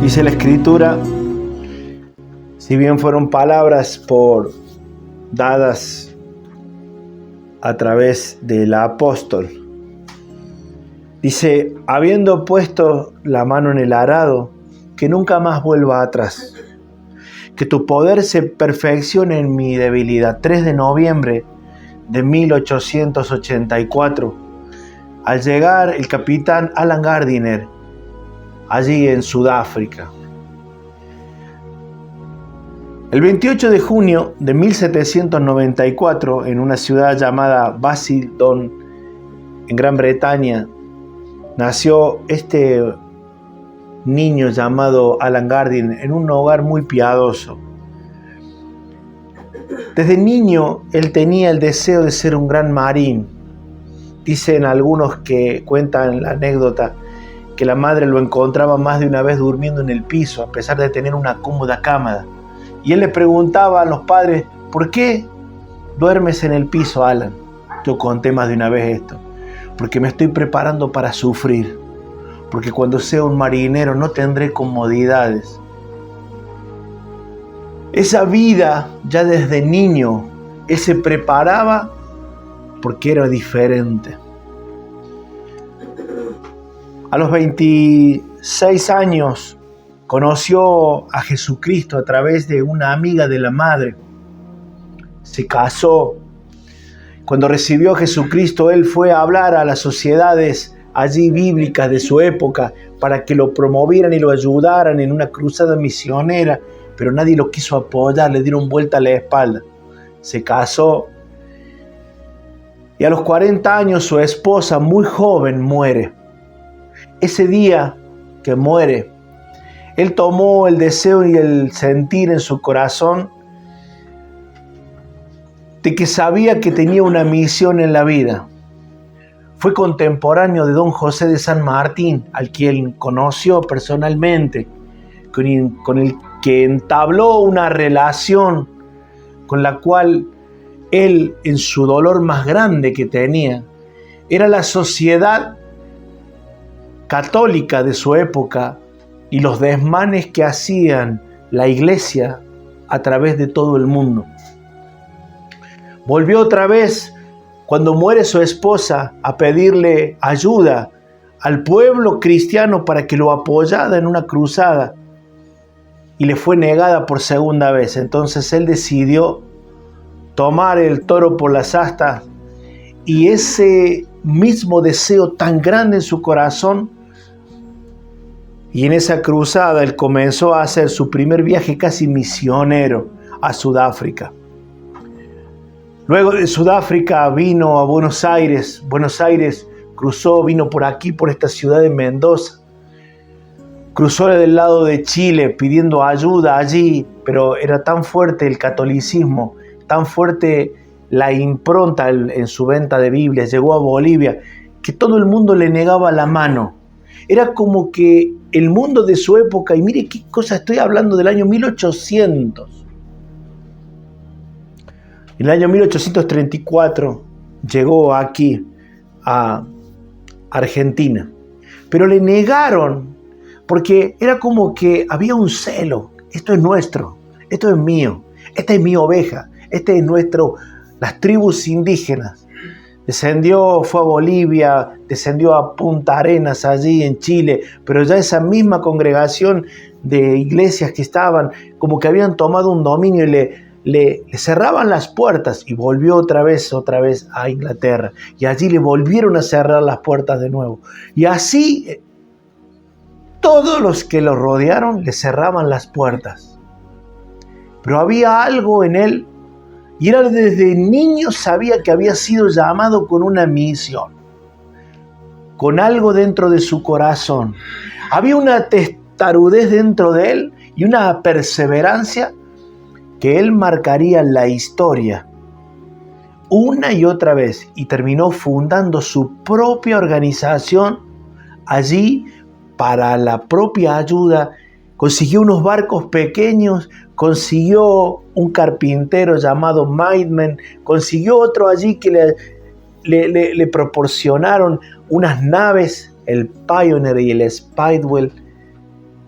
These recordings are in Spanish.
Dice la Escritura, si bien fueron palabras dadas a través del apóstol, dice, habiendo puesto la mano en el arado, que nunca más vuelva atrás, que tu poder se perfeccione en mi debilidad. 3 de noviembre de 1884, al llegar el capitán Alan Gardiner, allí en Sudáfrica. El 28 de junio de 1794, en una ciudad llamada Basildon, en Gran Bretaña, nació este niño llamado Alan Gardiner en un hogar muy piadoso. Desde niño él tenía el deseo de ser un gran marín. Dicen algunos que cuentan la anécdota que la madre lo encontraba más de una vez durmiendo en el piso, a pesar de tener una cómoda cama. Y él le preguntaba a los padres, ¿por qué duermes en el piso, Alan? Yo conté más de una vez esto. Porque me estoy preparando para sufrir. Porque cuando sea un marinero no tendré comodidades. Esa vida, ya desde niño, él se preparaba porque era diferente. A los 26 años conoció a Jesucristo a través de una amiga de la madre. Se casó. Cuando recibió a Jesucristo, él fue a hablar a las sociedades allí bíblicas de su época para que lo promovieran y lo ayudaran en una cruzada misionera, pero nadie lo quiso apoyar, le dieron vuelta a la espalda. Se casó y a los 40 años su esposa, muy joven, muere. Ese día que muere, él tomó el deseo y el sentir en su corazón de que sabía que tenía una misión en la vida. Fue contemporáneo de don José de San Martín, al quien conoció personalmente, con el que entabló una relación con la cual él, en su dolor más grande que tenía, era la sociedad católica de su época y los desmanes que hacían la iglesia a través de todo el mundo. Volvió otra vez, cuando muere su esposa, a pedirle ayuda al pueblo cristiano para que lo apoyara en una cruzada, y le fue negada por segunda vez. Entonces él decidió tomar el toro por las astas, y ese mismo deseo tan grande en su corazón, y en esa cruzada él comenzó a hacer su primer viaje casi misionero a Sudáfrica. Luego de Sudáfrica vino a Buenos Aires. Cruzó, vino por aquí, por esta ciudad de Mendoza. Cruzó del lado de Chile pidiendo ayuda allí, pero era tan fuerte el catolicismo, tan fuerte la impronta en su venta de Biblias. Llegó a Bolivia, que todo el mundo le negaba la mano. Era como que el mundo de su época, y mire qué cosa, estoy hablando del año 1800. En el año 1834 llegó aquí a Argentina, pero le negaron porque era como que había un celo. Esto es nuestro, esto es mío, esta es mi oveja, este es nuestro. Las tribus indígenas. Descendió, fue a Bolivia, descendió a Punta Arenas allí en Chile, pero ya esa misma congregación de iglesias que estaban, como que habían tomado un dominio y le cerraban las puertas, y volvió otra vez a Inglaterra, y allí le volvieron a cerrar las puertas de nuevo. Y así todos los que lo rodearon le cerraban las puertas. Pero había algo en él, y era desde niño sabía que había sido llamado con una misión, con algo dentro de su corazón. Había una testarudez dentro de él y una perseverancia que él marcaría la historia una y otra vez, y terminó fundando su propia organización allí para la propia ayuda. Consiguió unos barcos pequeños, consiguió un carpintero llamado Maidman, consiguió otro allí que le proporcionaron unas naves, el Pioneer y el Speedwell,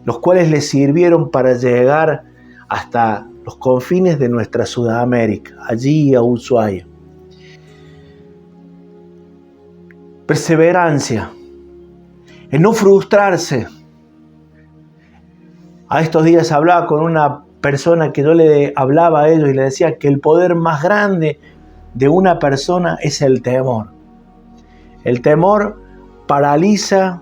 los cuales le sirvieron para llegar hasta los confines de nuestra Sudamérica, allí a Ushuaia. Perseverancia, en no frustrarse. A estos días hablaba con una persona que yo le hablaba a ellos y le decía que el poder más grande de una persona es el temor. El temor paraliza,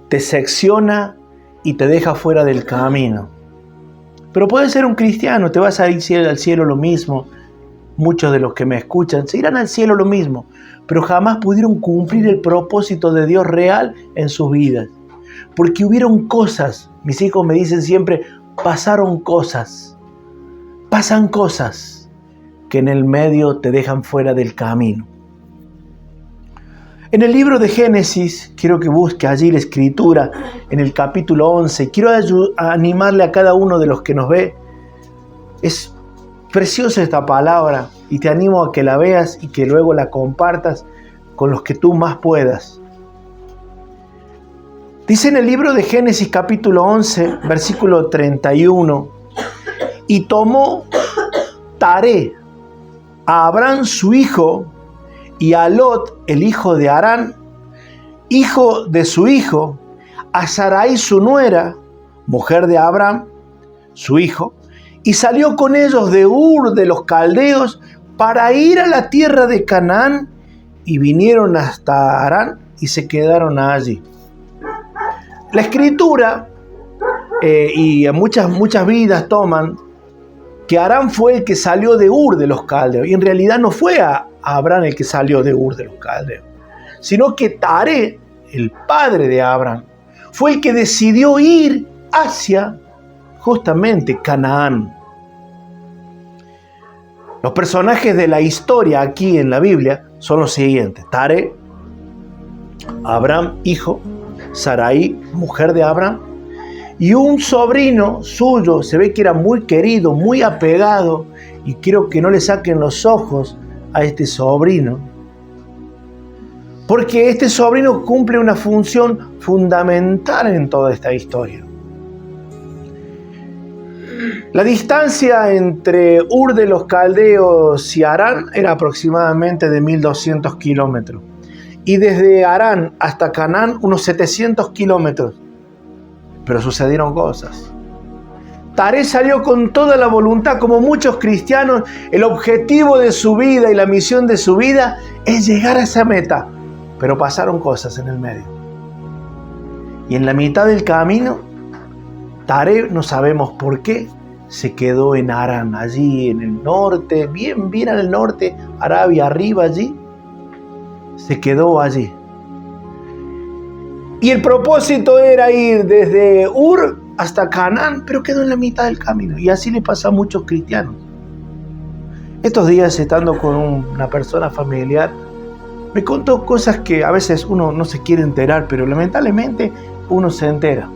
te secciona y te deja fuera del camino. Pero puedes ser un cristiano, te vas a ir al cielo lo mismo. Muchos de los que me escuchan se irán al cielo lo mismo, pero jamás pudieron cumplir el propósito de Dios real en sus vidas. Porque hubieron cosas, mis hijos me dicen siempre, pasaron cosas, pasan cosas que en el medio te dejan fuera del camino. En el libro de Génesis, quiero que busque allí la escritura, en el capítulo 11, quiero animarle a cada uno de los que nos ve. Es preciosa esta palabra y te animo a que la veas y que luego la compartas con los que tú más puedas. Dice en el libro de Génesis capítulo 11, versículo 31, y tomó Taré a Abraham su hijo y a Lot el hijo de Harán, hijo de su hijo, a Sarai su nuera, mujer de Abraham, su hijo, y salió con ellos de Ur de los Caldeos para ir a la tierra de Canaán, y vinieron hasta Harán y se quedaron allí. La escritura y muchas vidas toman que Harán fue el que salió de Ur de los Caldeos, y en realidad no fue a Abraham el que salió de Ur de los Caldeos, sino que Taré, el padre de Abraham, fue el que decidió ir hacia justamente Canaán. Los personajes de la historia aquí en la Biblia son los siguientes: Taré, Abraham, hijo, Sarai, mujer de Abraham, y un sobrino suyo, se ve que era muy querido, muy apegado, y quiero que no le saquen los ojos a este sobrino, porque este sobrino cumple una función fundamental en toda esta historia. La distancia entre Ur de los Caldeos y Harán era aproximadamente de 1200 kilómetros. Y desde Harán hasta Canaán unos 700 kilómetros. Pero sucedieron cosas. Taré salió con toda la voluntad, como muchos cristianos. El objetivo de su vida y la misión de su vida es llegar a esa meta. Pero pasaron cosas en el medio. Y en la mitad del camino, Taré, no sabemos por qué, se quedó en Harán, allí en el norte, bien al norte, Arabia arriba allí. Se quedó allí. Y el propósito era ir desde Ur hasta Canaán, pero quedó en la mitad del camino. Y así le pasa a muchos cristianos. Estos días, estando con una persona familiar, me contó cosas que a veces uno no se quiere enterar, pero lamentablemente uno se entera.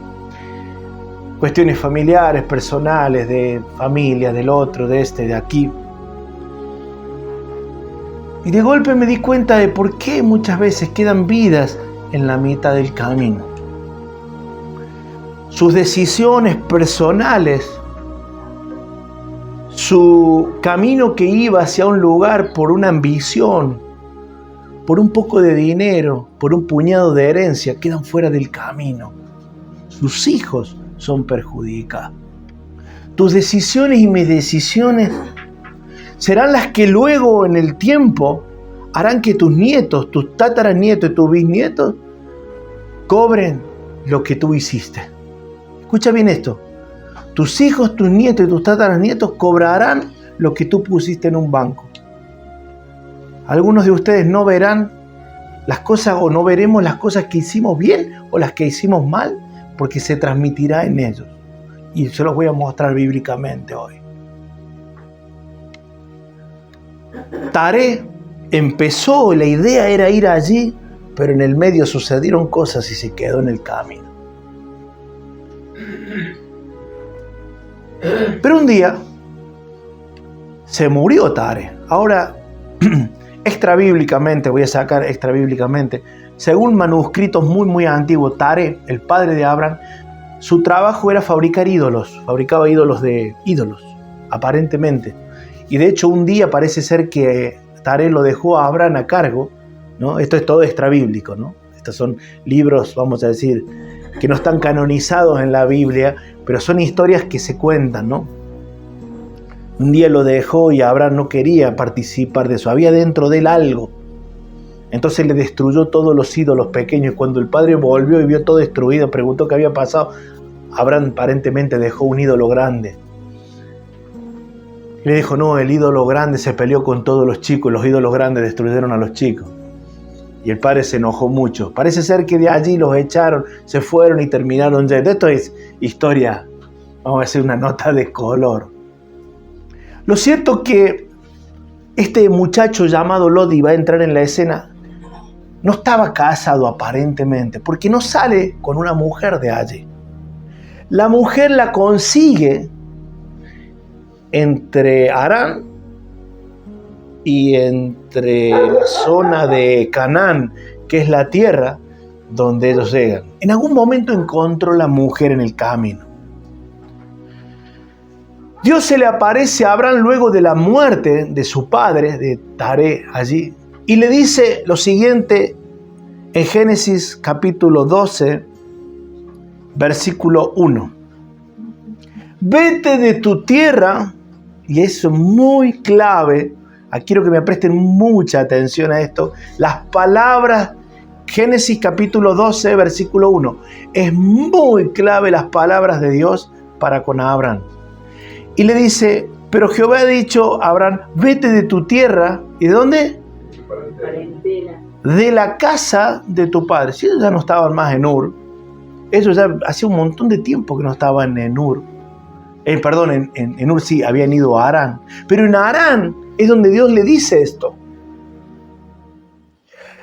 Cuestiones familiares, personales, de familia, del otro, de este, de aquí. Y de golpe me di cuenta de por qué muchas veces quedan vidas en la mitad del camino. Sus decisiones personales, su camino que iba hacia un lugar por una ambición, por un poco de dinero, por un puñado de herencia, quedan fuera del camino. Sus hijos son perjudicados. Tus decisiones y mis decisiones serán las que luego en el tiempo harán que tus nietos, tus tataranietos y tus bisnietos cobren lo que tú hiciste. Escucha bien esto. Tus hijos, tus nietos y tus tataranietos cobrarán lo que tú pusiste en un banco. Algunos de ustedes no verán las cosas o no veremos las cosas que hicimos bien o las que hicimos mal, porque se transmitirá en ellos. Y se los voy a mostrar bíblicamente hoy. Taré empezó, la idea era ir allí, pero en el medio sucedieron cosas y se quedó en el camino. Pero un día se murió Taré. Ahora, extrabíblicamente, voy a sacar extrabíblicamente, según manuscritos muy antiguos, Taré, el padre de Abraham, su trabajo era fabricar ídolos, fabricaba ídolos de ídolos, aparentemente. Y de hecho un día parece ser que Taré lo dejó a Abraham a cargo, ¿no? Esto es todo extrabíblico, ¿no? Estos son libros, vamos a decir, que no están canonizados en la Biblia, pero son historias que se cuentan, ¿no? Un día lo dejó y Abraham no quería participar de eso, había dentro de él algo. Entonces le destruyó todos los ídolos pequeños. Cuando el padre volvió y vio todo destruido, preguntó qué había pasado. Abraham aparentemente dejó un ídolo grande. Le dijo, no, el ídolo grande se peleó con todos los chicos, los ídolos grandes destruyeron a los chicos. Y el padre se enojó mucho. Parece ser que de allí los echaron, se fueron y terminaron yendo. Esto es historia, vamos a decir, una nota de color. Lo cierto que este muchacho llamado Lot iba a entrar en la escena. No estaba casado aparentemente, porque no sale con una mujer de allí. La mujer la consigue entre Harán y entre la zona de Canaán, que es la tierra donde ellos llegan. En algún momento encontró la mujer en el camino. Dios se le aparece a Abraham luego de la muerte de su padre, de Taré, allí, y le dice lo siguiente en Génesis capítulo 12, versículo 1. Vete de tu tierra, y eso es muy clave, quiero que me presten mucha atención a esto, las palabras, Génesis capítulo 12, versículo 1, es muy clave las palabras de Dios para con Abraham. Y le dice, pero Jehová ha dicho a Abraham, vete de tu tierra, ¿y de dónde? Parentela. De la casa de tu padre. Si ellos ya no estaban más en Ur, ellos ya hacía un montón de tiempo que no estaban en Ur. En Ur sí, habían ido a Harán. Pero en Harán es donde Dios le dice esto.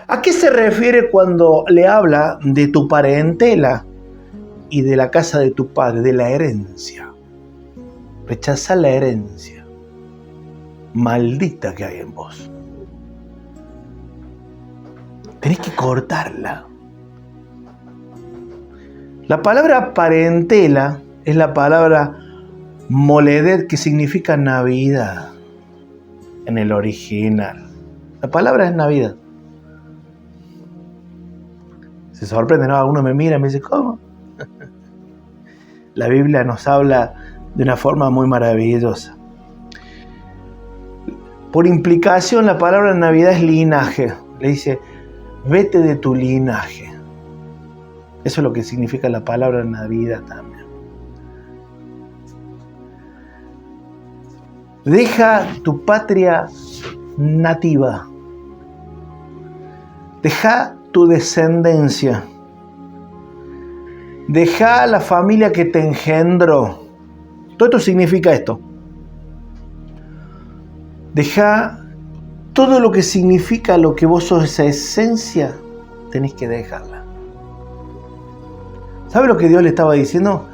¿A qué se refiere cuando le habla de tu parentela y de la casa de tu padre, de la herencia? Rechaza la herencia maldita que hay en vos. Tenés que cortarla. La palabra parentela es la palabra moledet, que significa Navidad en el original. La palabra es Navidad. Se sorprende, ¿no? Alguno me mira y me dice, ¿cómo? La Biblia nos habla de una forma muy maravillosa. Por implicación, la palabra Navidad es linaje. Le dice, vete de tu linaje. Eso es lo que significa la palabra Navidad también. Deja tu patria nativa. Deja tu descendencia. Deja la familia que te engendró. Todo esto significa esto. Deja todo lo que significa lo que vos sos, esa esencia, tenés que dejarla. ¿Sabe lo que Dios le estaba diciendo?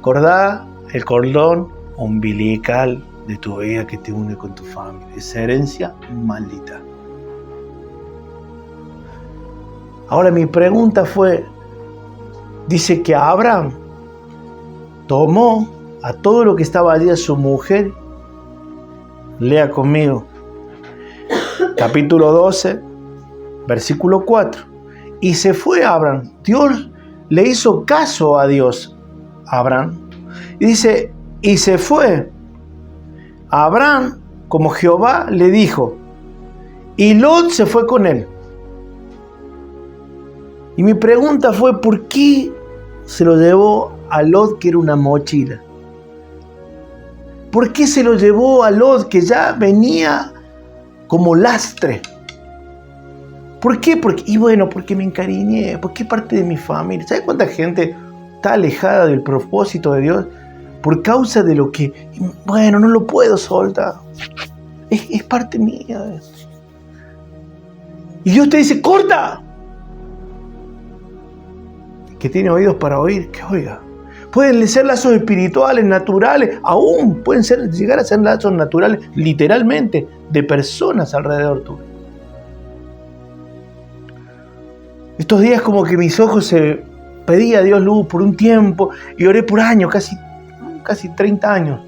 Cortá el cordón umbilical de tu vida que te une con tu familia. Esa herencia maldita. Ahora mi pregunta fue, dice que Abraham tomó a todo lo que estaba allí, a su mujer. Lea conmigo. Capítulo 12, versículo 4. Y se fue Abraham. Dios le hizo caso a Dios, Abraham. Y dice, y se fue Abraham como Jehová le dijo. Y Lot se fue con él. Y mi pregunta fue, ¿por qué se lo llevó a Lot, que era una mochila? ¿Por qué se lo llevó a Lot, que ya venía como lastre? ¿Por qué? Porque me encariñé, porque es parte de mi familia. ¿Sabe cuánta gente está alejada del propósito de Dios por causa de lo que, no lo puedo soltar? Es parte mía. Y Dios te dice, ¡corta! Que tiene oídos para oír, que oiga. Pueden ser lazos espirituales, naturales, aún pueden llegar a ser lazos naturales, literalmente, de personas alrededor tuyo. Estos días como que mis ojos se pedí a Dios luz por un tiempo y oré por años, casi 30 años,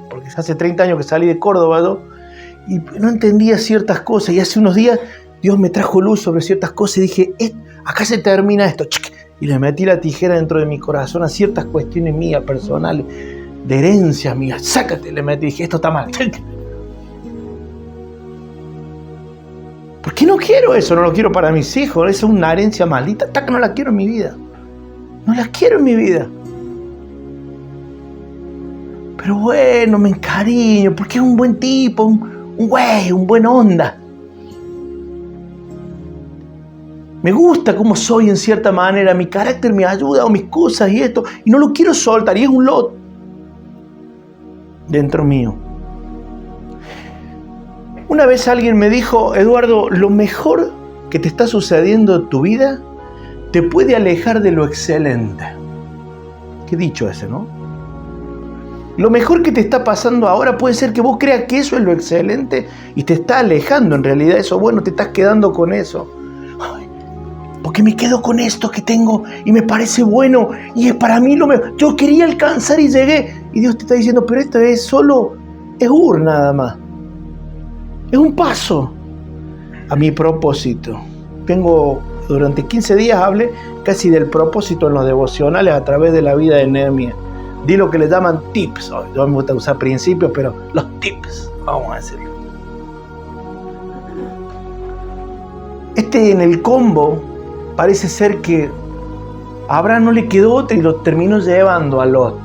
porque hace 30 años que salí de Córdoba, ¿no? Y no entendía ciertas cosas, y hace unos días Dios me trajo luz sobre ciertas cosas y dije, acá se termina esto, y le metí la tijera dentro de mi corazón a ciertas cuestiones mías, personales, de herencias mías, sácate, le metí, dije, esto está mal. ¿Por qué no quiero eso? No lo quiero para mis hijos, esa es una herencia maldita, que no la quiero en mi vida, no la quiero en mi vida. Pero bueno, me encariño, porque es un buen tipo, un güey, un buen onda. Me gusta cómo soy en cierta manera, mi carácter me ayuda, o mis cosas y esto, y no lo quiero soltar, y es un lot dentro mío. Una vez alguien me dijo, Eduardo, lo mejor que te está sucediendo en tu vida te puede alejar de lo excelente. Qué dicho ese, ¿no? Lo mejor que te está pasando ahora puede ser que vos creas que eso es lo excelente y te está alejando en realidad eso bueno, te estás quedando con eso. Ay, porque me quedo con esto que tengo y me parece bueno y es para mí lo mejor. Yo quería alcanzar y llegué. Y Dios te está diciendo, pero esto es solo, es nada más. Es un paso a mi propósito. Durante 15 días hablé casi del propósito en los devocionales a través de la vida de Nehemías. Di lo que le llaman tips. Yo me gusta usar principios, pero los tips, vamos a decirlo. En el combo parece ser que a Abraham no le quedó otra y lo terminó llevando a Lot.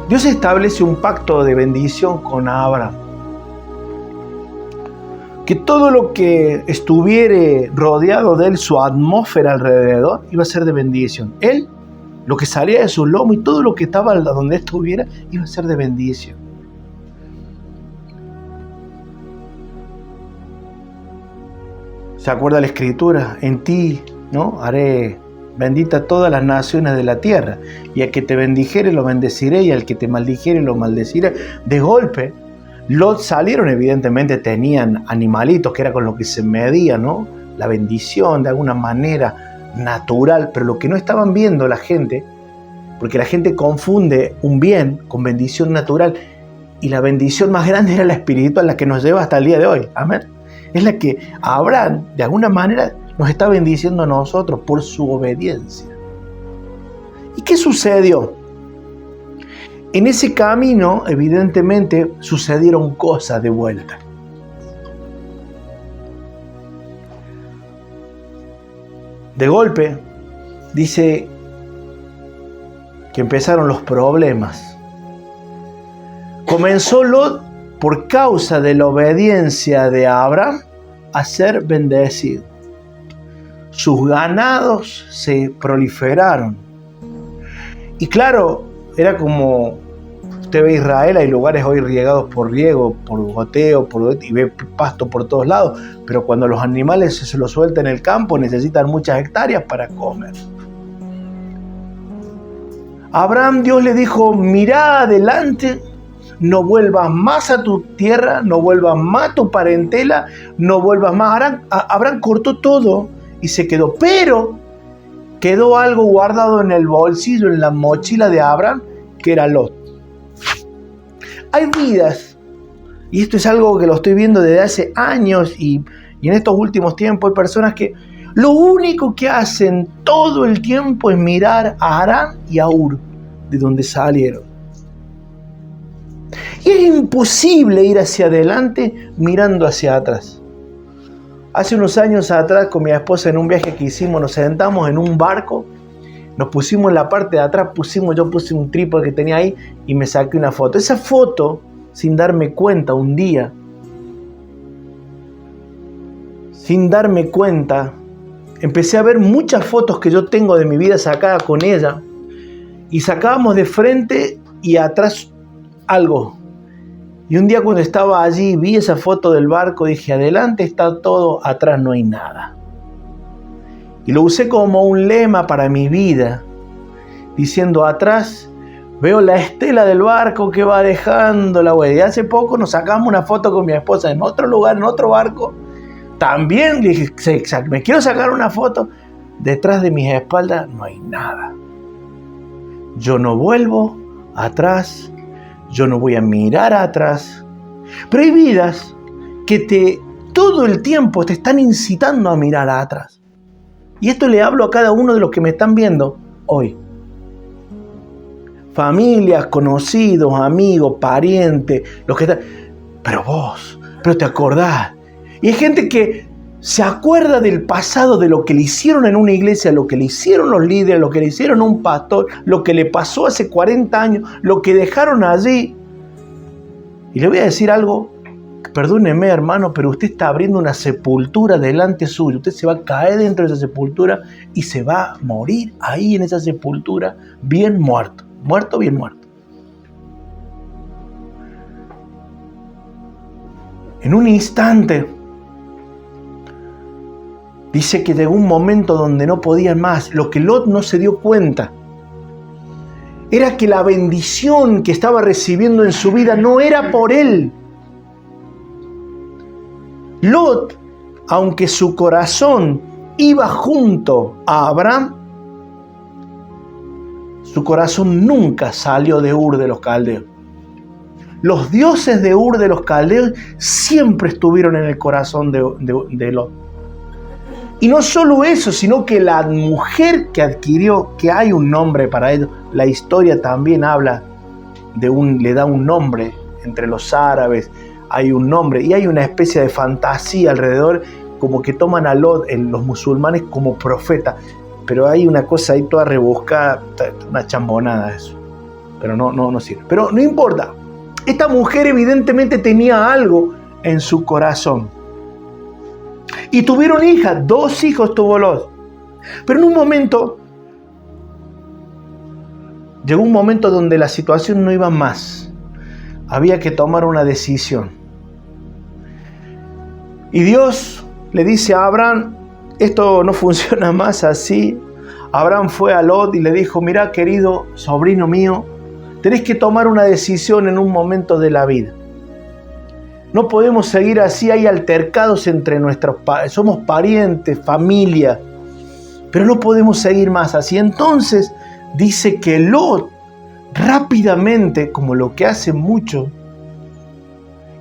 Dios establece un pacto de bendición con Abraham. Que todo lo que estuviere rodeado de él, su atmósfera alrededor, iba a ser de bendición. Él, lo que salía de su lomo y todo lo que estaba donde estuviera, iba a ser de bendición. ¿Se acuerda la Escritura? En ti, ¿no? Haré bendita todas las naciones de la tierra. Y al que te bendijere lo bendeciré, y al que te maldijere lo maldeciré. De golpe, Lot salieron, evidentemente tenían animalitos, que era con lo que se medía, ¿no? La bendición de alguna manera natural, pero lo que no estaban viendo la gente, porque la gente confunde un bien con bendición natural, y la bendición más grande era la espiritual, la que nos lleva hasta el día de hoy. Amén. Es la que Abraham, de alguna manera, nos está bendiciendo a nosotros por su obediencia. ¿Y qué sucedió? En ese camino, evidentemente, sucedieron cosas de vuelta. De golpe, dice que empezaron los problemas. Comenzó Lot, por causa de la obediencia de Abraham, a ser bendecido. Sus ganados se proliferaron. Y claro, era como... Usted ve Israel, hay lugares hoy riegados por riego, por goteo, y ve pasto por todos lados, pero cuando los animales se los sueltan en el campo necesitan muchas hectáreas para comer. A Abraham Dios le dijo, mirá adelante, no vuelvas más a tu tierra, no vuelvas más a tu parentela, no vuelvas más. Abraham cortó todo y se quedó, pero quedó algo guardado en el bolsillo, en la mochila de Abraham, que era Lot. Hay vidas, y esto es algo que lo estoy viendo desde hace años y en estos últimos tiempos, hay personas que lo único que hacen todo el tiempo es mirar a Harán y a Ur, de donde salieron. Y es imposible ir hacia adelante mirando hacia atrás. Hace unos años atrás, con mi esposa, en un viaje que hicimos, nos sentamos en un barco, nos pusimos en la parte de atrás, yo puse un trípode que tenía ahí y me saqué una foto. Esa foto, sin darme cuenta, un día, empecé a ver muchas fotos que yo tengo de mi vida sacada con ella, y sacábamos de frente y atrás algo. Y un día cuando estaba allí, vi esa foto del barco, dije, adelante está todo, atrás no hay nada. Y lo usé como un lema para mi vida, diciendo, atrás veo la estela del barco que va dejando la huella. Y hace poco nos sacamos una foto con mi esposa en otro lugar, en otro barco, también le dije, me quiero sacar una foto. Detrás de mis espaldas no hay nada. Yo no vuelvo atrás, yo no voy a mirar atrás. Pero hay vidas que todo el tiempo te están incitando a mirar atrás. Y esto le hablo a cada uno de los que me están viendo hoy. Familias, conocidos, amigos, parientes, los que están. Pero te acordás. Y hay gente que se acuerda del pasado, de lo que le hicieron en una iglesia, lo que le hicieron los líderes, lo que le hicieron a un pastor, lo que le pasó hace 40 años, lo que dejaron allí. Y le voy a decir algo, perdóneme hermano, pero usted está abriendo una sepultura delante suyo. Usted se va a caer dentro de esa sepultura y se va a morir ahí en esa sepultura, bien muerto. Muerto, bien muerto. En un instante, dice que llegó un momento donde no podían más. Lo que Lot no se dio cuenta era que la bendición que estaba recibiendo en su vida no era por él. Lot, aunque su corazón iba junto a Abraham, su corazón nunca salió de Ur de los Caldeos. Los dioses de Ur de los Caldeos siempre estuvieron en el corazón de Lot. Y no solo eso, sino que la mujer que adquirió, que hay un nombre para ello, la historia también habla le da un nombre entre los árabes, hay un nombre y hay una especie de fantasía alrededor, como que toman a Lot, los musulmanes, como profeta. Pero hay una cosa ahí toda rebuscada, una chambonada eso. Pero no sirve. Pero no importa. Esta mujer evidentemente tenía algo en su corazón. Y tuvieron hijas, 2 hijos tuvo Lot. Pero en un momento, llegó un momento donde la situación no iba más. Había que tomar una decisión. Y Dios le dice a Abraham, esto no funciona más así. Abraham fue a Lot y le dijo, mira querido sobrino mío, tenés que tomar una decisión en un momento de la vida. No podemos seguir así, hay altercados entre somos parientes, familia, pero no podemos seguir más así. Entonces dice que Lot rápidamente, como lo que hace mucho,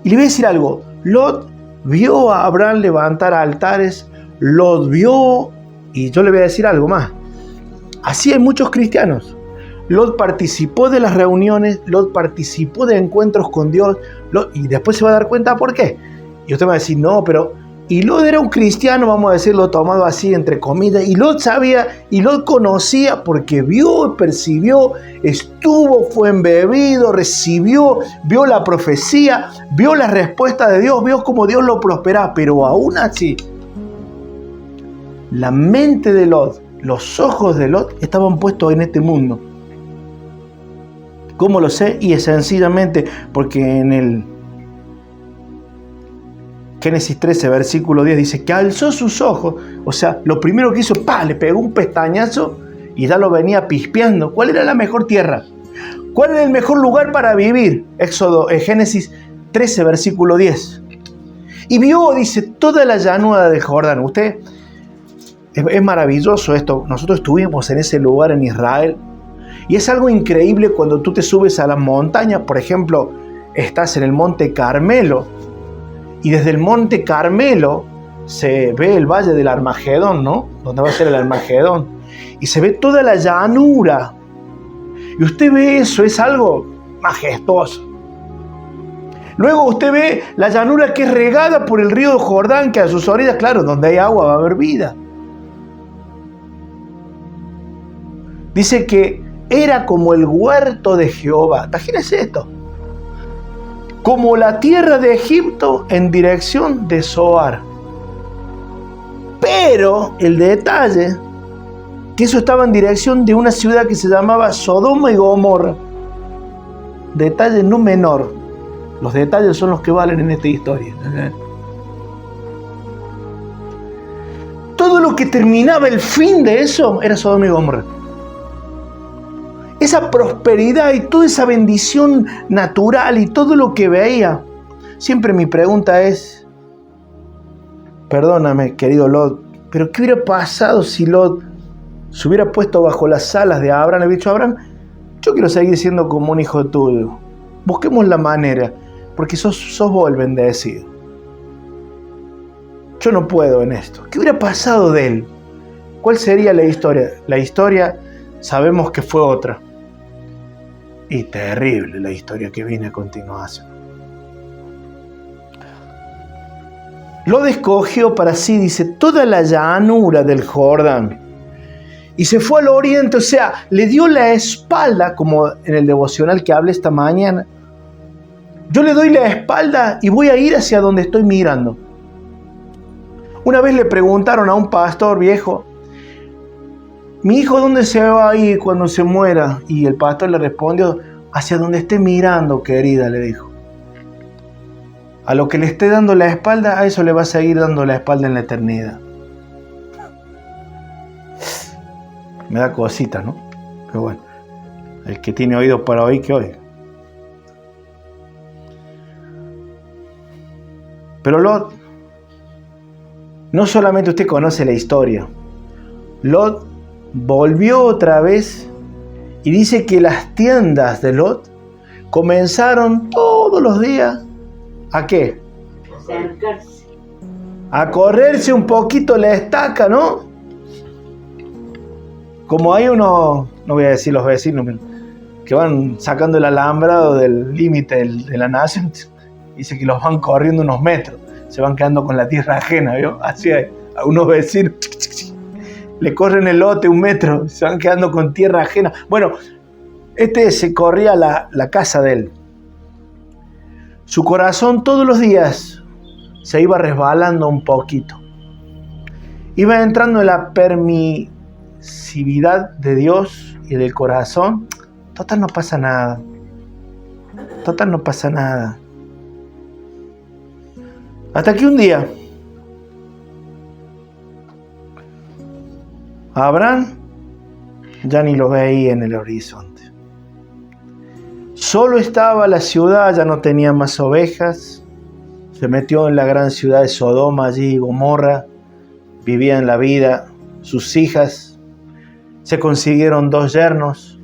y le voy a decir algo, Lot vio a Abraham levantar altares, Lot vio, y yo le voy a decir algo más, así hay muchos cristianos. Lot participó de las reuniones, Lot participó de encuentros con Dios, y después se va a dar cuenta por qué. Y usted va a decir, no, pero... Y Lot era un cristiano, vamos a decirlo tomado así entre comillas, y Lot sabía, y Lot conocía porque vio, percibió, fue embebido, recibió, vio la profecía, vio la respuesta de Dios, vio cómo Dios lo prosperaba, pero aún así, la mente de Lot, los ojos de Lot estaban puestos en este mundo. ¿Cómo lo sé? Y es sencillamente porque en el Génesis 13, versículo 10 dice que alzó sus ojos, o sea, lo primero que hizo, le pegó un pestañazo y ya lo venía pispeando. ¿Cuál era la mejor tierra? ¿Cuál era el mejor lugar para vivir? Génesis 13, versículo 10. Y vio, dice, toda la llanura del Jordán. Usted, es maravilloso esto. Nosotros estuvimos en ese lugar en Israel. Y es algo increíble cuando tú te subes a las montañas. Por ejemplo, estás en el Monte Carmelo. Y desde el Monte Carmelo se ve el Valle del Armagedón, ¿no? Donde va a ser el Armagedón. Y se ve toda la llanura. Y usted ve eso, es algo majestuoso. Luego usted ve la llanura que es regada por el río Jordán, que a sus orillas, claro, donde hay agua va a haber vida. Dice que era como el huerto de Jehová. Imagínense esto. Como la tierra de Egipto en dirección de Zoar. Pero el detalle, que eso estaba en dirección de una ciudad que se llamaba Sodoma y Gomorra. Detalle no menor. Los detalles son los que valen en esta historia. Todo lo que terminaba el fin de eso era Sodoma y Gomorra. Esa prosperidad y toda esa bendición natural y todo lo que veía. Siempre mi pregunta es, perdóname, querido Lot, pero ¿qué hubiera pasado si Lot se hubiera puesto bajo las alas de Abraham? Le hubiera dicho, Abraham, yo quiero seguir siendo como un hijo tuyo. Busquemos la manera, porque sos vos el bendecido. Yo no puedo en esto. ¿Qué hubiera pasado de él? ¿Cuál sería la historia? La historia sabemos que fue otra. Y terrible la historia que viene a continuación. Lot escogió para sí, dice, toda la llanura del Jordán. Y se fue al oriente, o sea, le dio la espalda, como en el devocional que hablé esta mañana. Yo le doy la espalda y voy a ir hacia donde estoy mirando. Una vez le preguntaron a un pastor viejo, mi hijo, ¿dónde se va a ir cuando se muera? Y el pastor le respondió, hacia donde esté mirando, querida, le dijo. A lo que le esté dando la espalda, a eso le va a seguir dando la espalda en la eternidad. Me da cosita, ¿no? Pero bueno, el que tiene oído para oír, que oiga. Pero Lot, no solamente usted conoce la historia, Lot volvió otra vez y dice que las tiendas de Lot comenzaron todos los días, ¿a qué? Acercarse. A correrse un poquito la estaca, ¿no? Como hay unos, no voy a decir los vecinos, que van sacando el alambrado del límite de la nación, dice que los van corriendo unos metros, se van quedando con la tierra ajena, ¿vio? Así hay algunos vecinos, le corren el lote 1 metro, se van quedando con tierra ajena. Bueno, se corría la casa de él. Su corazón todos los días se iba resbalando un poquito. Iba entrando en la permisividad de Dios y del corazón. Total, no pasa nada. Total, no pasa nada. Hasta que un día Abraham ya ni lo veía en el horizonte. Solo estaba la ciudad, ya no tenía más ovejas. Se metió en la gran ciudad de Sodoma, allí Gomorra. Vivían la vida, sus hijas. Se consiguieron 2 yernos.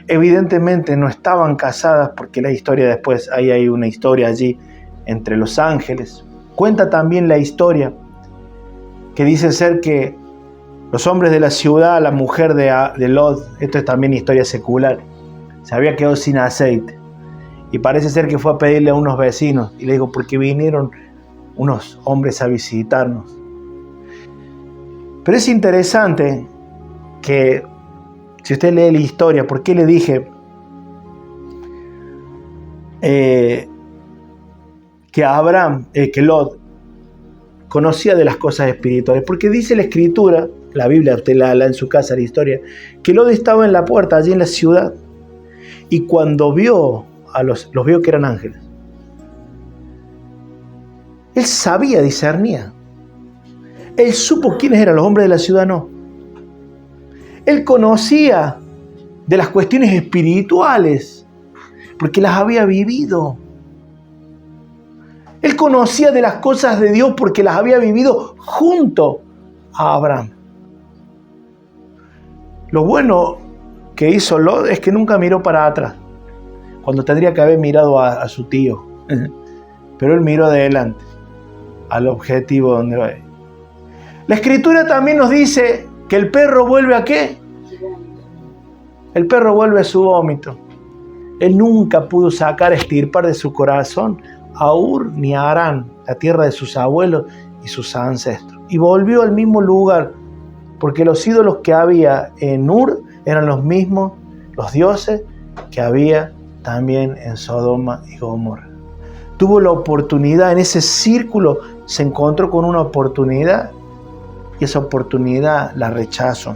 Evidentemente no estaban casadas, porque la historia después, ahí hay una historia allí entre los ángeles. Cuenta también la historia que dice ser que los hombres de la ciudad, la mujer de Lot, esto es también historia secular, se había quedado sin aceite. Y parece ser que fue a pedirle a unos vecinos y le dijo, porque vinieron unos hombres a visitarnos. Pero es interesante que, si usted lee la historia, ¿por qué le dije que Abraham, que Lot, conocía de las cosas espirituales? Porque dice la Escritura, la Biblia, usted la en su casa, la historia, que Lot estaba en la puerta, allí en la ciudad, y cuando vio los vio que eran ángeles, él sabía, discernía. Él supo quiénes eran los hombres de la ciudad, no. Él conocía de las cuestiones espirituales, porque las había vivido. Él conocía de las cosas de Dios porque las había vivido junto a Abraham. Lo bueno que hizo Lot es que nunca miró para atrás, cuando tendría que haber mirado a su tío. Pero él miró adelante, al objetivo donde va. La Escritura también nos dice que el perro vuelve ¿a qué? El perro vuelve a su vómito. Él nunca pudo extirpar de su corazón a Ur ni a Harán, la tierra de sus abuelos y sus ancestros. Y volvió al mismo lugar, porque los ídolos que había en Ur eran los mismos, los dioses que había también en Sodoma y Gomorra. Tuvo la oportunidad, en ese círculo se encontró con una oportunidad, y esa oportunidad la rechazó.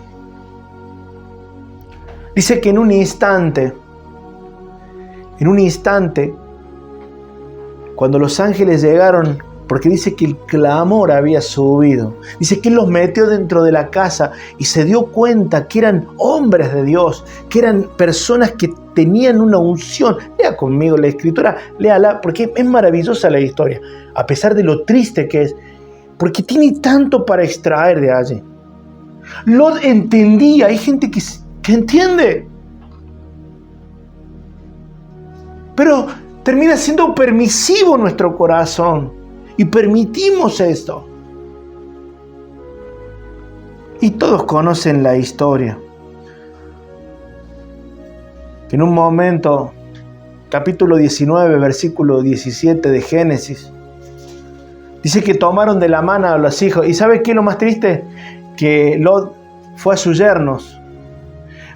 Dice que en un instante, cuando los ángeles llegaron, porque dice que el clamor había subido, dice que él los metió dentro de la casa y se dio cuenta que eran hombres de Dios, que eran personas que tenían una unción. Lea conmigo la Escritura, léala, porque es maravillosa la historia, a pesar de lo triste que es. porque tiene tanto para extraer de allí. Lot entendía, hay gente que entiende, pero termina siendo permisivo nuestro corazón y permitimos esto. Y todos conocen la historia. En un momento, capítulo 19, versículo 17 de Génesis, dice que tomaron de la mano a los hijos. ¿Y sabe qué es lo más triste? Que Lot fue a sus yernos.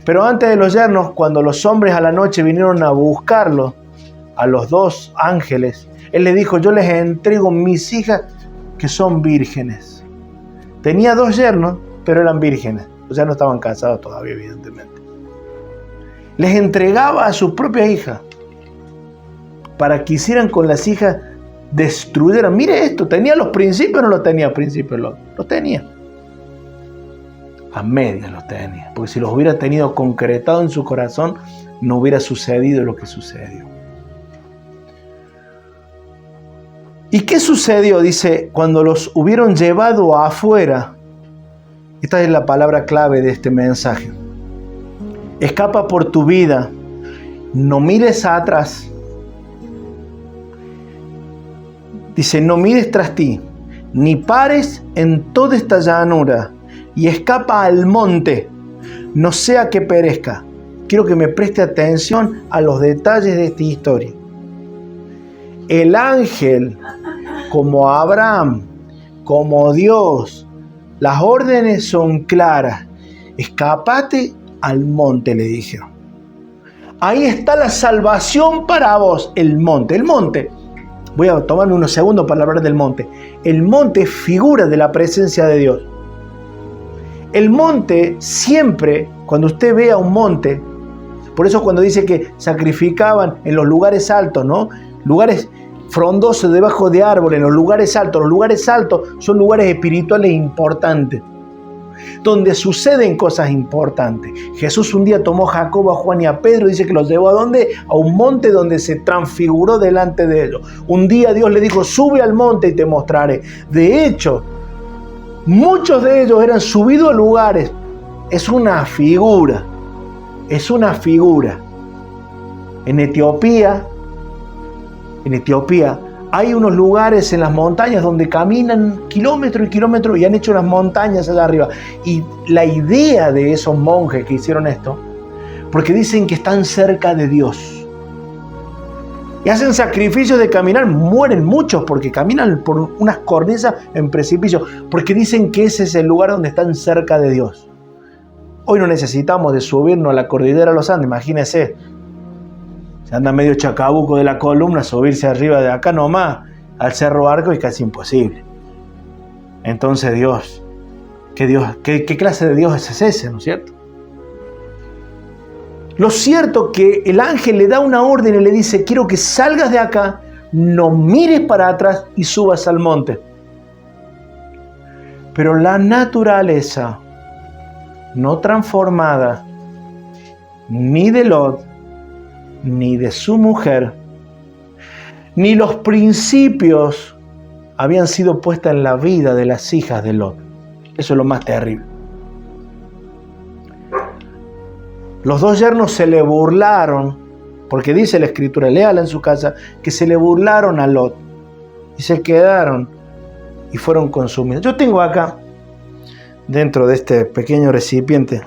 Pero antes de los yernos, cuando los hombres a la noche vinieron a buscarlo, a los dos ángeles, él les dijo: yo les entrego mis hijas que son vírgenes. Tenía 2 yernos, pero eran vírgenes. O sea, no estaban casados todavía, evidentemente. Les entregaba a sus propias hijas para que hicieran con las hijas, destruyeran. Mire esto, ¿tenía los principios o no los tenía principios? Los tenía. A medias los tenía. Porque si los hubiera tenido concretado en su corazón, no hubiera sucedido lo que sucedió. ¿Y qué sucedió? Dice, cuando los hubieron llevado afuera. Esta es la palabra clave de este mensaje. Escapa por tu vida. No mires atrás. Dice, no mires tras ti, ni pares en toda esta llanura, y escapa al monte, no sea que perezca. Quiero que me preste atención a los detalles de esta historia. El ángel, como Abraham, como Dios, las órdenes son claras. Escápate al monte, le dijeron. Ahí está la salvación para vos, el monte. El monte. Voy a tomarme unos segundos para hablar del monte. El monte es figura de la presencia de Dios. El monte siempre, cuando usted vea un monte, por eso cuando dice que sacrificaban en los lugares altos, ¿no? Lugares frondosos debajo de árboles, en los lugares altos. Los lugares altos son lugares espirituales importantes, donde suceden cosas importantes. Jesús un día tomó a Jacobo, a Juan y a Pedro, dice que los llevó ¿a dónde? A un monte donde se transfiguró delante de ellos. Un día Dios le dijo: sube al monte y te mostraré. De hecho, muchos de ellos eran subidos a lugares. Es una figura. Es una figura. En Etiopía hay unos lugares en las montañas donde caminan kilómetros y kilómetros y han hecho unas montañas allá arriba. Y la idea de esos monjes que hicieron esto, porque dicen que están cerca de Dios. Y hacen sacrificios de caminar, mueren muchos porque caminan por unas cornisas en precipicio, porque dicen que ese es el lugar donde están cerca de Dios. Hoy no necesitamos de subirnos a la cordillera de los Andes, imagínense. Se anda medio chacabuco de la columna, subirse arriba de acá nomás al Cerro Arco es casi imposible. Entonces ¿qué clase de Dios es ese, no es cierto? Lo cierto que el ángel le da una orden y le dice: quiero que salgas de acá, no mires para atrás y subas al monte. Pero la naturaleza no transformada, ni de Lot, ni de su mujer, ni los principios habían sido puestos en la vida de las hijas de Lot. Eso es lo más terrible. Los 2 yernos se le burlaron, porque dice la Escritura, léala en su casa, que se le burlaron a Lot y se quedaron y fueron consumidos. Yo tengo acá, dentro de este pequeño recipiente,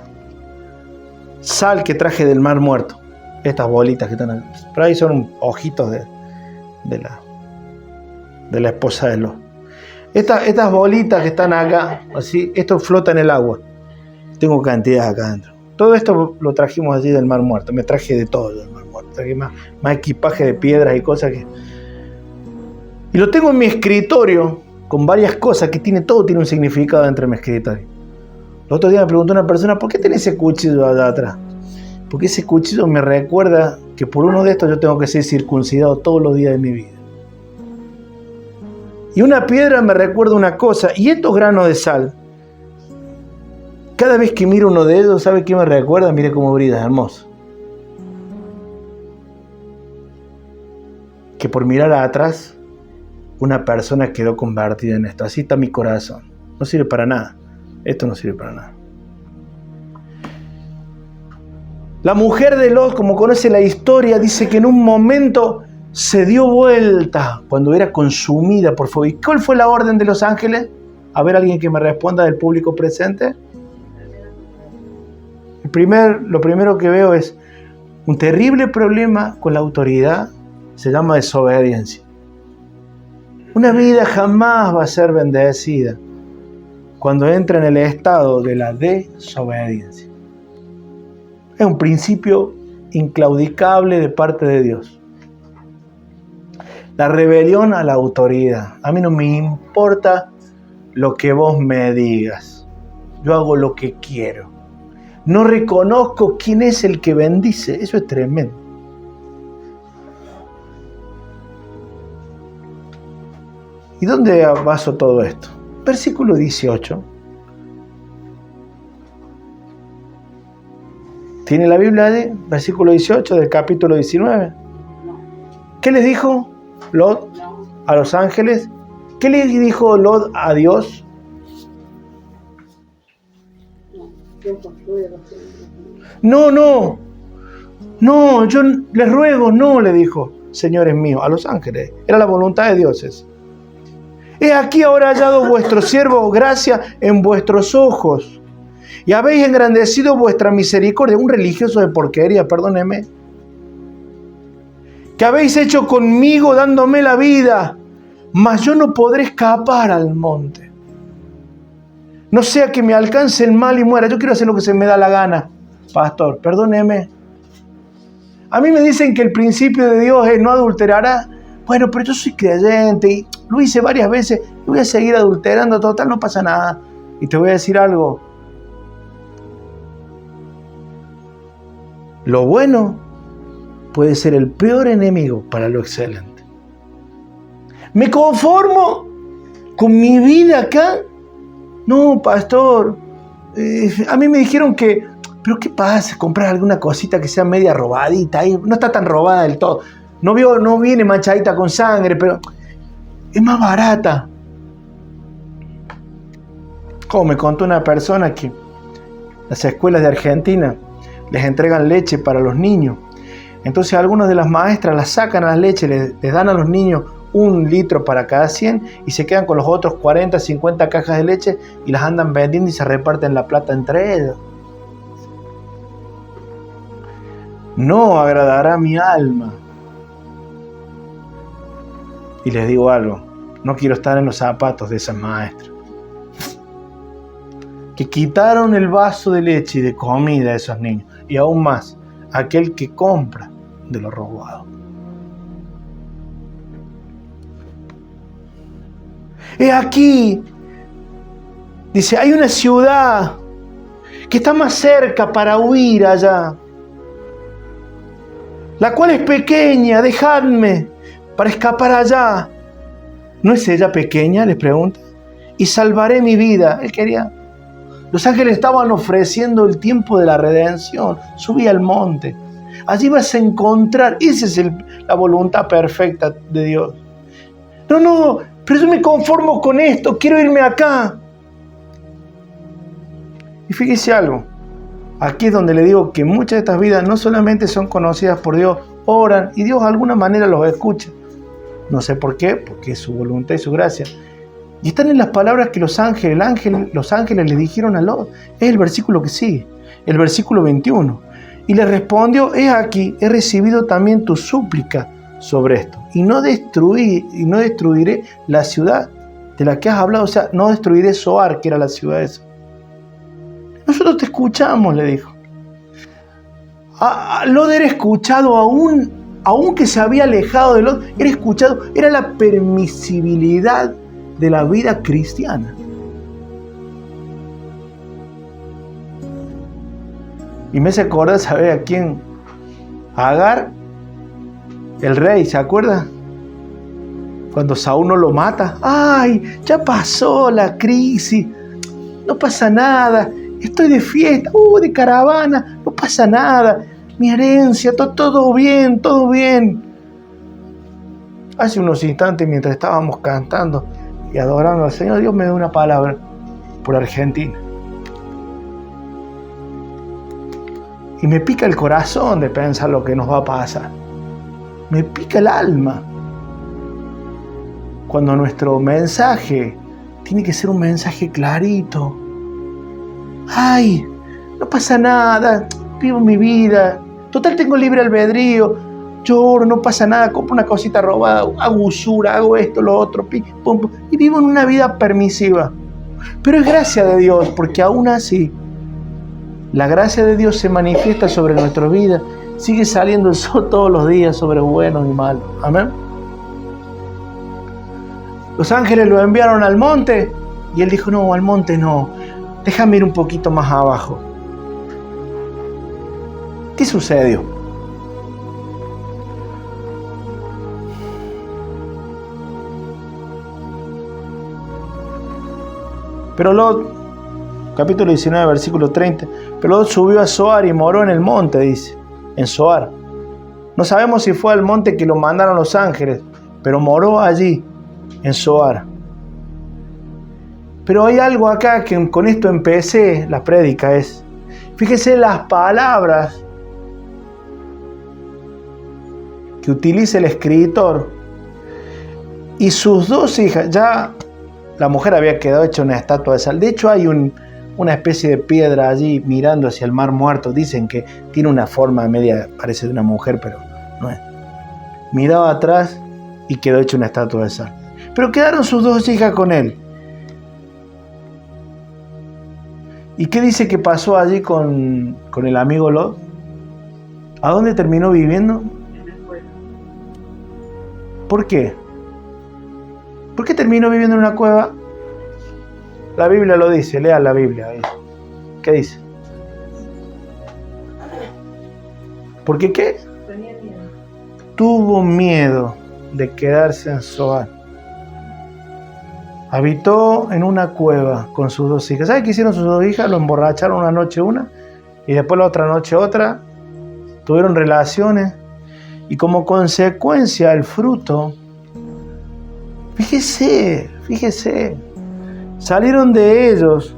sal que traje del Mar Muerto. Estas bolitas que están aquí. Pero ahí son ojitos de la esposa de Lot. Estas bolitas que están acá, así, esto flota en el agua. Tengo cantidades acá adentro. Todo esto lo trajimos allí del Mar Muerto. Me traje de todo del Mar Muerto. Traje más equipaje de piedras y cosas que... Y lo tengo en mi escritorio con varias cosas que todo tiene un significado dentro de mi escritorio. El otro día me preguntó una persona: ¿por qué tenés ese cuchillo allá atrás? Porque ese cuchillo me recuerda que por uno de estos yo tengo que ser circuncidado todos los días de mi vida. Y una piedra me recuerda una cosa. Y estos granos de sal, cada vez que miro uno de ellos, ¿sabe qué me recuerda? Mire cómo brilla, hermoso. Que por mirar atrás una persona quedó convertida en esto. Así está mi corazón. No sirve para nada. Esto no sirve para nada. La mujer de Lot, como conoce la historia, dice que en un momento se dio vuelta cuando era consumida por fuego. ¿Y cuál fue la orden de los ángeles? A ver, alguien que me responda del público presente. Lo primero que veo es un terrible problema con la autoridad. Se llama desobediencia. Una vida jamás va a ser bendecida cuando entra en el estado de la desobediencia. Es un principio inclaudicable de parte de Dios. La rebelión a la autoridad. A mí no me importa lo que vos me digas. Yo hago lo que quiero. No reconozco quién es el que bendice. Eso es tremendo. ¿Y dónde baso todo esto? Versículo 18. ¿Tiene la Biblia allí? Versículo 18 del capítulo 19. ¿Qué les dijo Lot a los ángeles? ¿Qué le dijo Lot a Dios? No, yo les ruego, no, le dijo, señores míos, a los ángeles. Era la voluntad de Dios eso. He aquí ahora hallado vuestro siervo gracia en vuestros ojos, y habéis engrandecido vuestra misericordia. Un religioso de porquería, perdóneme. Que habéis hecho conmigo dándome la vida, mas yo no podré escapar al monte. No sea que me alcance el mal y muera. Yo quiero hacer lo que se me da la gana, pastor, perdóneme. A mí me dicen que el principio de Dios es no adulterarás. Bueno, pero yo soy creyente y lo hice varias veces y voy a seguir adulterando. Total, no pasa nada. Y te voy a decir algo. Lo bueno puede ser el peor enemigo para lo excelente. ¿Me conformo con mi vida acá? No, pastor. A mí me dijeron que, pero ¿qué pasa? Comprar alguna cosita que sea media robadita. Ahí no está tan robada del todo. No viene manchadita con sangre, pero es más barata. Como me contó una persona que las escuelas de Argentina les entregan leche para los niños. Entonces algunas de las maestras las sacan a las leches, les dan a los niños 1 litro para cada 100 y se quedan con los otros 40, 50 cajas de leche y las andan vendiendo y se reparten la plata entre ellos. No agradará mi alma. Y les digo algo, no quiero estar en los zapatos de esas maestras que quitaron el vaso de leche y de comida a esos niños, y aún más, aquel que compra de lo robado. He aquí, dice, hay una ciudad que está más cerca para huir allá, la cual es pequeña, dejadme para escapar allá. ¿No es ella pequeña?, les pregunta. Y salvaré mi vida. Él quería. Los ángeles estaban ofreciendo el tiempo de la redención. Subí al monte. Allí vas a encontrar. Esa es la voluntad perfecta de Dios. No, pero yo me conformo con esto. Quiero irme acá. Y fíjese algo. Aquí es donde le digo que muchas de estas vidas no solamente son conocidas por Dios, oran y Dios de alguna manera los escucha. No sé por qué, porque es su voluntad y su gracia. Y están en las palabras que los ángeles le dijeron a Lot. Es el versículo que sigue, el versículo 21. Y le respondió, he aquí, he recibido también tu súplica sobre esto. Y no destruiré la ciudad de la que has hablado. O sea, no destruiré Zoar, que era la ciudad esa. Nosotros te escuchamos, le dijo. Lot era escuchado aunque se había alejado de Lot, era escuchado. Era la permisibilidad de la vida cristiana. Y me hace acordar, ¿sabe a quién? A Agar, el rey, ¿se acuerda? Cuando Saúl no lo mata. ¡Ay! Ya pasó la crisis. No pasa nada. Estoy de fiesta. De caravana. No pasa nada. Mi herencia, todo bien, todo bien. Hace unos instantes, mientras estábamos cantando y adorando al Señor, Dios me dio una palabra por Argentina. Y me pica el corazón de pensar lo que nos va a pasar. Me pica el alma. Cuando nuestro mensaje tiene que ser un mensaje clarito. Ay, no pasa nada, vivo mi vida. Total, tengo libre albedrío. Lloro, no pasa nada, compro una cosita robada, hago usura, hago esto, lo otro, pum, pum, y vivo en una vida permisiva. Pero es gracia de Dios, porque aún así, la gracia de Dios se manifiesta sobre nuestra vida. Sigue saliendo el sol todos los días sobre buenos y malos. Amén. Los ángeles lo enviaron al monte y él dijo, no, al monte no. Déjame ir un poquito más abajo. ¿Qué sucedió? Pero Lot, capítulo 19, versículo 30, pero Lot subió a Zoar y moró en el monte, dice, en Zoar. No sabemos si fue al monte que lo mandaron los ángeles, pero moró allí, en Zoar. Pero hay algo acá que con esto empecé la prédica, es, fíjese las palabras que utiliza el escritor y sus dos hijas. Ya la mujer había quedado hecha una estatua de sal. De hecho, hay una especie de piedra allí mirando hacia el mar muerto. Dicen que tiene una forma media, parece de una mujer, pero no es. Miraba atrás y quedó hecha una estatua de sal. Pero quedaron sus dos hijas con él. ¿Y qué dice que pasó allí con el amigo Lot? ¿A dónde terminó viviendo? ¿Por qué? ¿Por qué terminó viviendo en una cueva? La Biblia lo dice, lea la Biblia. ¿Qué dice? ¿Por qué qué? Tuvo miedo de quedarse en Zoar. Habitó en una cueva con sus dos hijas. ¿Sabe qué hicieron sus dos hijas? Lo emborracharon una noche una y después la otra noche otra. Tuvieron relaciones y como consecuencia el fruto, fíjese, salieron de ellos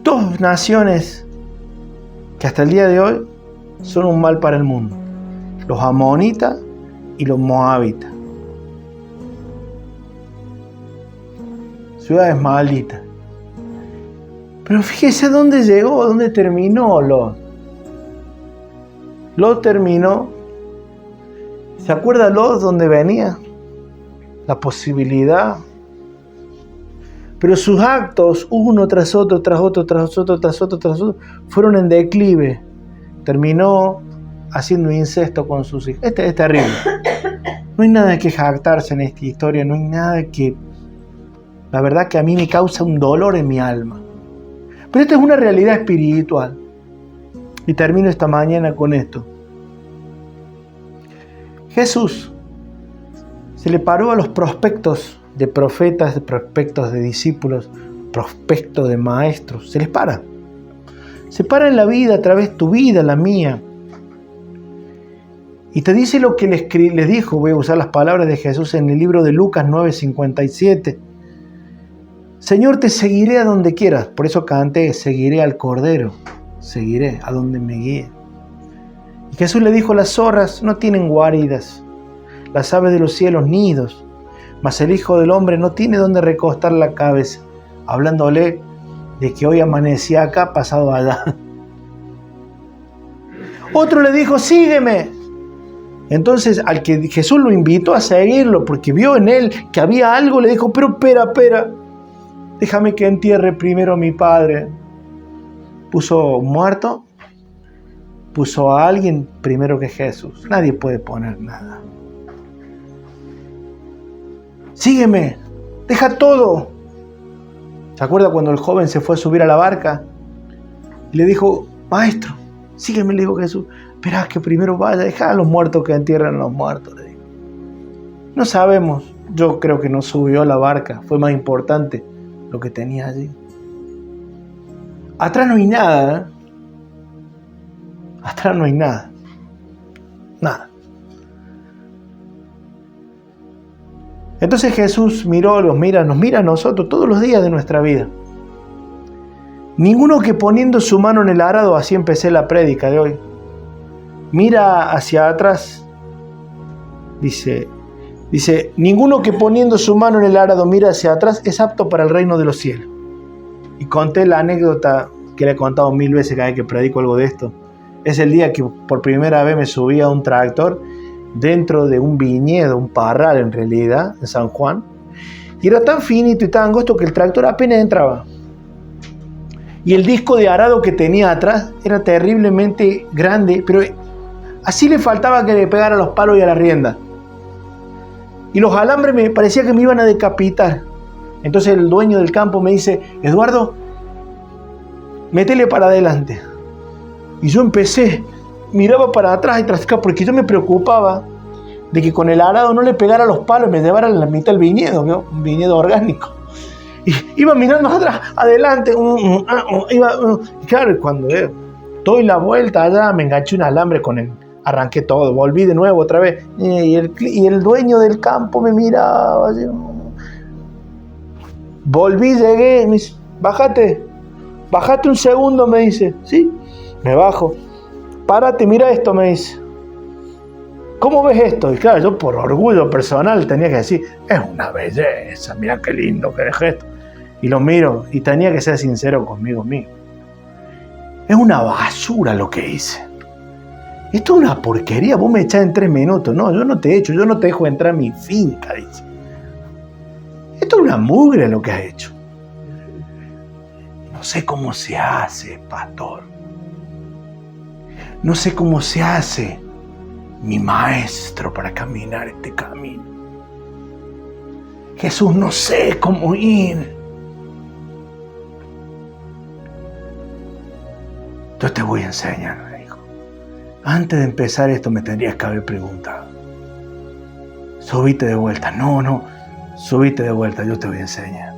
dos naciones que hasta el día de hoy son un mal para el mundo: los amonitas y los moabitas. Ciudades malditas. Pero fíjese dónde llegó, dónde terminó Lot. Lot terminó. ¿Se acuerda Lot dónde venía? La posibilidad. Pero sus actos, uno tras otro, tras otro, tras otro, tras otro, tras otro, fueron en declive. Terminó haciendo incesto con sus hijos. Es terrible. No hay nada que jactarse en esta historia, no hay nada que... La verdad que a mí me causa un dolor en mi alma. Pero esta es una realidad espiritual. Y termino esta mañana con esto. Jesús se le paró a los prospectos de profetas, de prospectos de discípulos, prospectos de maestros. Se les para. Se para en la vida a través de tu vida, la mía. Y te dice lo que les dijo. Voy a usar las palabras de Jesús en el libro de Lucas 9:57. Señor, te seguiré a donde quieras. Por eso canté, seguiré al Cordero. Seguiré a donde me guíe. Y Jesús le dijo, las zorras no tienen guaridas, las aves de los cielos nidos, mas el Hijo del Hombre no tiene donde recostar la cabeza. Hablándole de que hoy amanecía acá, pasado allá. Otro le dijo, sígueme. Entonces al que Jesús lo invitó a seguirlo, porque vio en él que había algo, le dijo, pero espera. Déjame que entierre primero a mi padre. Puso muerto, puso a alguien primero que Jesús. Nadie puede poner nada. Sígueme, deja todo. ¿Se acuerda cuando el joven se fue a subir a la barca? Y le dijo, maestro, sígueme, le dijo Jesús. Esperá que primero vaya, deja a los muertos que entierran a los muertos, le dijo. No sabemos, yo creo que no subió a la barca, fue más importante lo que tenía allí. Atrás no hay nada, Atrás no hay nada. Nada. Entonces Jesús nos mira a nosotros todos los días de nuestra vida. Ninguno que poniendo su mano en el arado, así empecé la prédica de hoy, mira hacia atrás. Dice, ninguno que poniendo su mano en el arado mira hacia atrás es apto para el reino de los cielos. Y conté la anécdota que le he contado 1000 veces cada vez que predico algo de esto. Es el día que por primera vez me subí a un tractor dentro de un viñedo, un parral en realidad, en San Juan. Y era tan finito y tan angosto que el tractor apenas entraba. Y el disco de arado que tenía atrás era terriblemente grande, pero así le faltaba que le pegara a los palos y a la rienda. Y los alambres me parecía que me iban a decapitar. Entonces el dueño del campo me dice, Eduardo, métele para adelante. Y yo empecé, miraba para atrás y tras acá, porque yo me preocupaba de que con el arado no le pegara a los palos y me llevara a la mitad del viñedo, ¿no? Un viñedo orgánico. Y iba mirando atrás, adelante, y claro, cuando doy la vuelta allá, me enganché un alambre con él, arranqué todo, volví de nuevo otra vez, y el dueño del campo me miraba, así, volví, llegué, me dice, bájate un segundo, me dice, sí, me bajo, párate, mira esto, me dice, ¿cómo ves esto? Y claro, yo por orgullo personal tenía que decir, es una belleza, mira qué lindo que dejé esto. Y lo miro, y tenía que ser sincero conmigo mismo. Es una basura lo que hice. Esto es una porquería, vos me echás en 3 minutos. No, yo no te echo, yo no te dejo entrar a mi finca, dice. Esto es una mugre lo que has hecho. No sé cómo se hace, pastor. No sé cómo se hace, mi maestro, para caminar este camino. Jesús, no sé cómo ir. Yo te voy a enseñar, me dijo. Antes de empezar esto me tendrías que haber preguntado. Subite de vuelta. No, subite de vuelta, yo te voy a enseñar.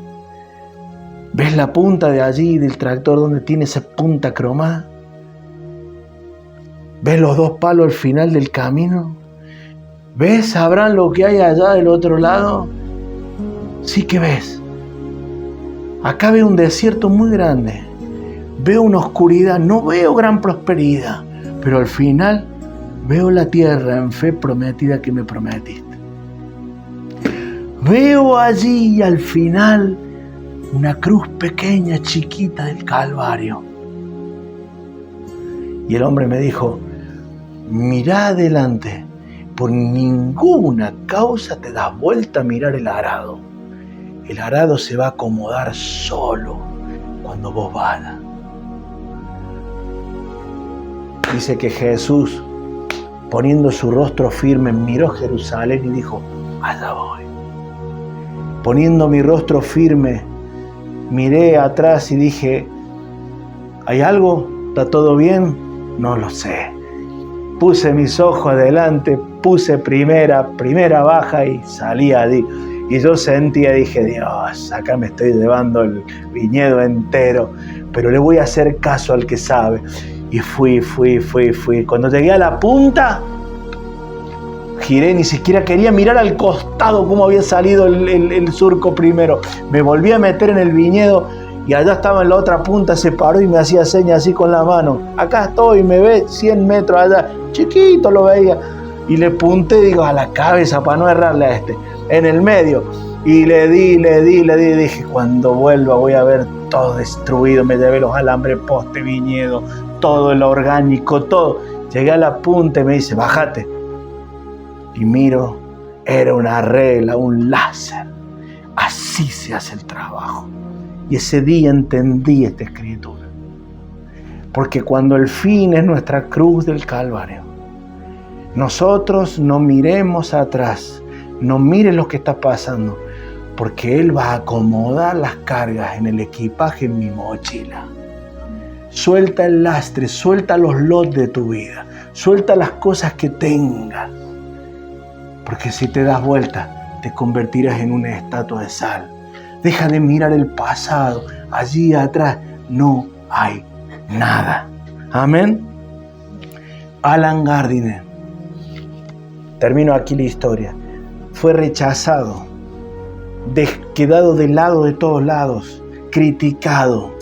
¿Ves la punta de allí del tractor donde tiene esa punta cromada? ¿Ves los 2 palos al final del camino? ¿Ves? ¿Sabrán lo que hay allá del otro lado? Sí que ves. Acá veo un desierto muy grande. Veo una oscuridad, no veo gran prosperidad, pero al final veo la tierra en fe prometida que me prometiste. Veo allí al final una cruz pequeña, chiquita del Calvario. Y el hombre me dijo, mirá adelante, por ninguna causa te das vuelta a mirar el arado. El arado se va a acomodar solo cuando vos vayas. Dice que Jesús, poniendo su rostro firme, miró Jerusalén y dijo, allá voy. Poniendo mi rostro firme, miré atrás y dije, ¿hay algo? ¿Está todo bien? No lo sé. Puse mis ojos adelante, puse primera baja y salí allí. Y yo sentía, dije, Dios, acá me estoy llevando el viñedo entero, pero le voy a hacer caso al que sabe. Y fui. Cuando llegué a la punta, giré, ni siquiera quería mirar al costado cómo había salido el surco primero. Me volví a meter en el viñedo y allá estaba en la otra punta, se paró y me hacía señas así con la mano. Acá estoy, me ve 100 metros allá, chiquito lo veía. Y le punté, digo, a la cabeza para no errarle a este, en el medio. Y le di, dije, cuando vuelva voy a ver todo destruido. Me llevé los alambres, poste, viñedo, todo el orgánico, todo. Llegué a la punta y me dice, bájate. Y miro, era una regla, un láser. Así se hace el trabajo. Y ese día entendí esta escritura. Porque cuando el fin es nuestra cruz del Calvario, nosotros no miremos atrás, no mires lo que está pasando, porque Él va a acomodar las cargas en el equipaje, en mi mochila. Suelta el lastre, suelta los lotes de tu vida, suelta las cosas que tengas, porque si te das vuelta, te convertirás en una estatua de sal. Deja de mirar el pasado, allí atrás no hay nada. Amén. Alan Gardiner Termino aquí la historia. Fue rechazado, quedado de lado de todos lados, criticado.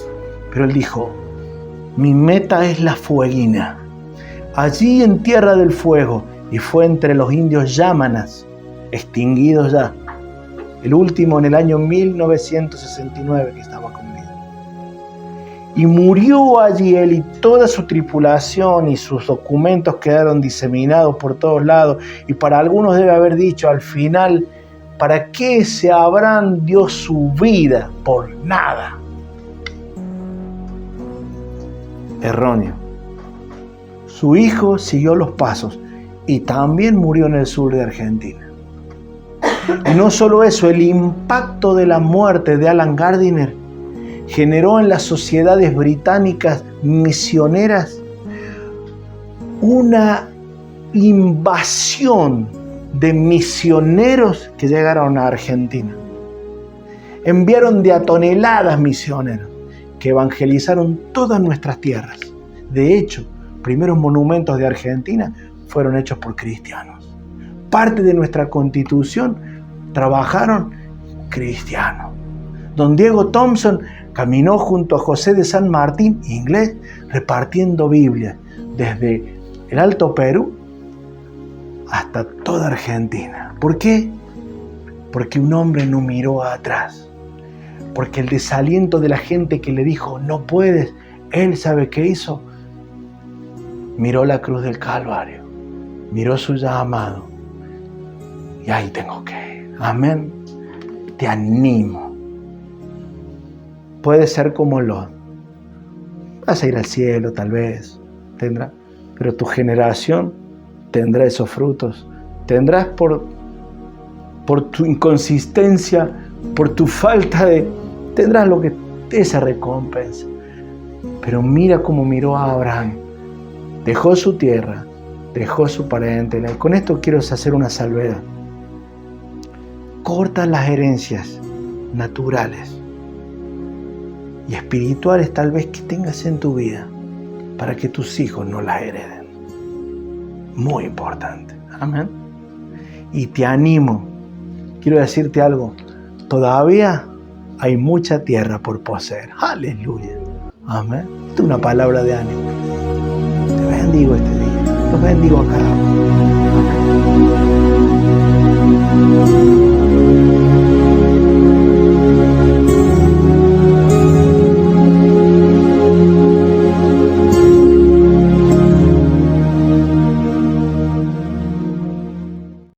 Pero él dijo, mi meta es la fueguina. Allí en Tierra del Fuego, y fue entre los indios Yámanas, extinguidos ya. El último en el año 1969 que estaba con vida. Y murió allí él y toda su tripulación, y sus documentos quedaron diseminados por todos lados. Y para algunos debe haber dicho al final, ¿para qué se habrán dio su vida? Por nada. Erróneo. Su hijo siguió los pasos y también murió en el sur de Argentina. Y no solo eso, el impacto de la muerte de Allen Gardiner generó en las sociedades británicas misioneras una invasión de misioneros que llegaron a Argentina. Enviaron de a toneladas misioneros que evangelizaron todas nuestras tierras. De hecho, primeros monumentos de Argentina fueron hechos por cristianos. Parte de nuestra constitución trabajaron cristianos. Don Diego Thompson caminó junto a José de San Martín, inglés, repartiendo Biblias desde el Alto Perú hasta toda Argentina. ¿Por qué? Porque un hombre no miró atrás. Porque el desaliento de la gente que le dijo, no puedes, él sabe qué hizo. Miró la cruz del Calvario, miró su llamado y ahí tengo que ir. Amén. Te animo. Puedes ser como Lot. Vas a ir al cielo tal vez, tendrá, pero tu generación tendrá esos frutos. Tendrás por tu inconsistencia, por tu falta de... Tendrás lo que esa recompensa. Pero mira cómo miró a Abraham. Dejó su tierra, dejó su parentela. Y con esto quiero hacer una salvedad. Corta las herencias naturales y espirituales tal vez que tengas en tu vida para que tus hijos no las hereden. Muy importante. Amén. Y te animo. Quiero decirte algo. Todavía hay mucha tierra por poseer. Aleluya. Amén. Esta es una palabra de ánimo. Te bendigo este día. Los bendigo a cada uno. Amén.